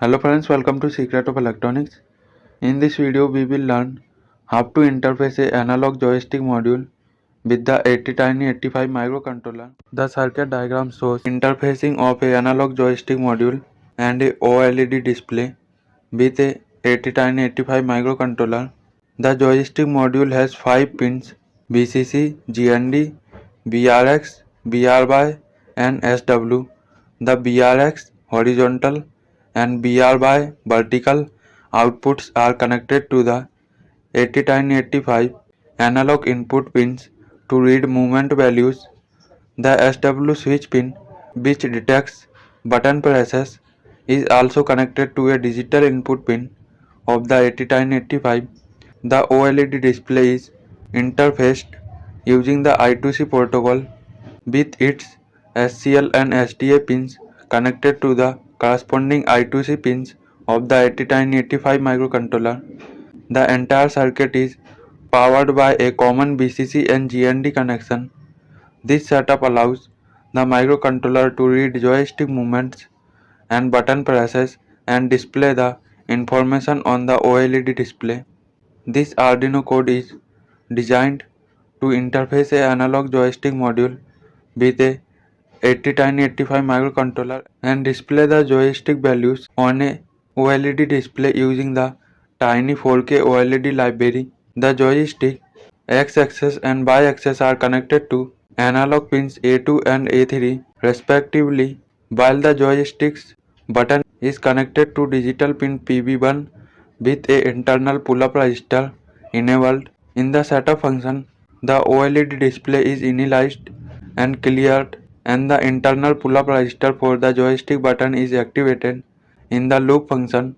Hello friends, welcome to Secret of Electronics. In this video we will learn how to interface a analog joystick module with the Attiny85 microcontroller. The circuit diagram shows interfacing of a analog joystick module and a OLED display with a Attiny85 microcontroller. The joystick module has 5 pins: VCC, GND, BRX, BRY and SW. The BRX horizontal and BRY vertical outputs are connected to the Attiny85 analog input pins to read movement values. The SW switch pin, which detects button presses, is also connected to a digital input pin of the Attiny85. The OLED display is interfaced using the I2C protocol with its SCL and SDA pins connected to the corresponding I2C pins of the Attiny85 microcontroller. The entire circuit is powered by a common VCC and GND connection. This setup allows the microcontroller to read joystick movements and button presses and display the information on the OLED display. This Arduino code is designed to interface a analog joystick module with a Attiny85 microcontroller and display the joystick values on a OLED display using the tiny 4K OLED library. The joystick X-axis and Y-axis are connected to analog pins A2 and A3 respectively, while the joystick's button is connected to digital pin PB1 with a internal pull-up resistor enabled. In the setup function, the OLED display is initialized and cleared, and the internal pull-up resistor for the joystick button is activated. In the loop function,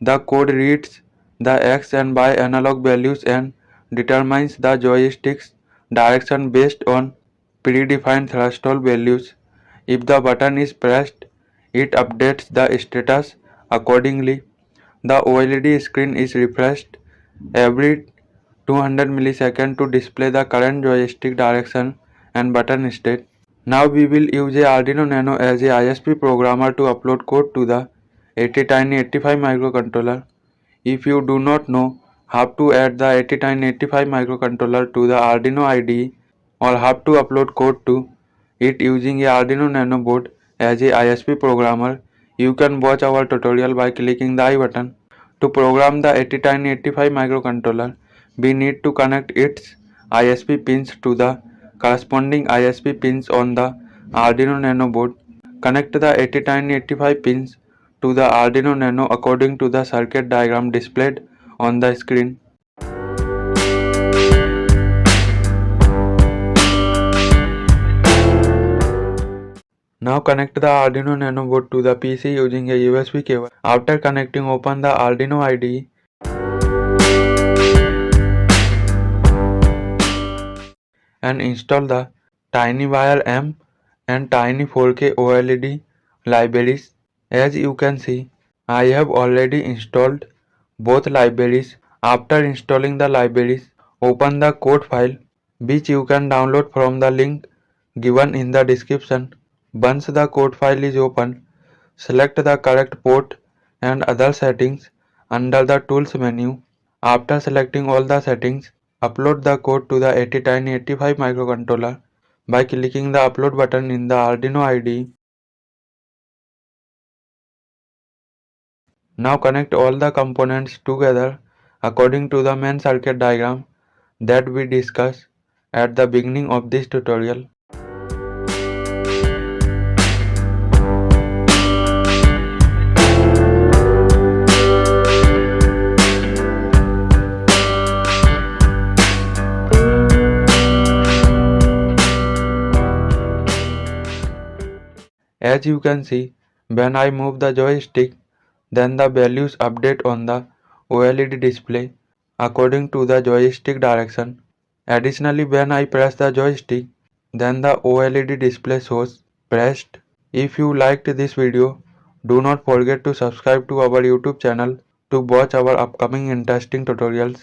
the code reads the X and Y analog values and determines the joystick's direction based on predefined threshold values. If the button is pressed, it updates the status accordingly. The OLED screen is refreshed every 200 milliseconds to display the current joystick direction and button state. Now we will use a Arduino Nano as a ISP programmer to upload code to the Attiny85 microcontroller. If you do not know how to add the Attiny85 microcontroller to the Arduino IDE or how to upload code to it using a Arduino Nano board as a ISP programmer, you can watch our tutorial by clicking the I button. To program the Attiny85 microcontroller, we need to connect its ISP pins to the corresponding ISP pins on the Arduino Nano board. Connect the Attiny85 pins to the Arduino Nano according to the circuit diagram displayed on the screen. Now connect the Arduino Nano board to the PC using a USB cable. After connecting, open the Arduino IDE. And install the TinyWire-M and Tiny4K OLED libraries. As you can see, I have already installed both libraries. After installing the libraries, open the code file, which you can download from the link given in the description. Once the code file is open, select the correct port and other settings under the Tools menu. After selecting all the settings, upload the code to the Attiny85 microcontroller by clicking the Upload button in the Arduino IDE. Now connect all the components together according to the main circuit diagram that we discussed at the beginning of this tutorial. As you can see, when I move the joystick, then the values update on the OLED display according to the joystick direction. Additionally, when I press the joystick, then the OLED display shows pressed. If you liked this video, do not forget to subscribe to our YouTube channel to watch our upcoming interesting tutorials.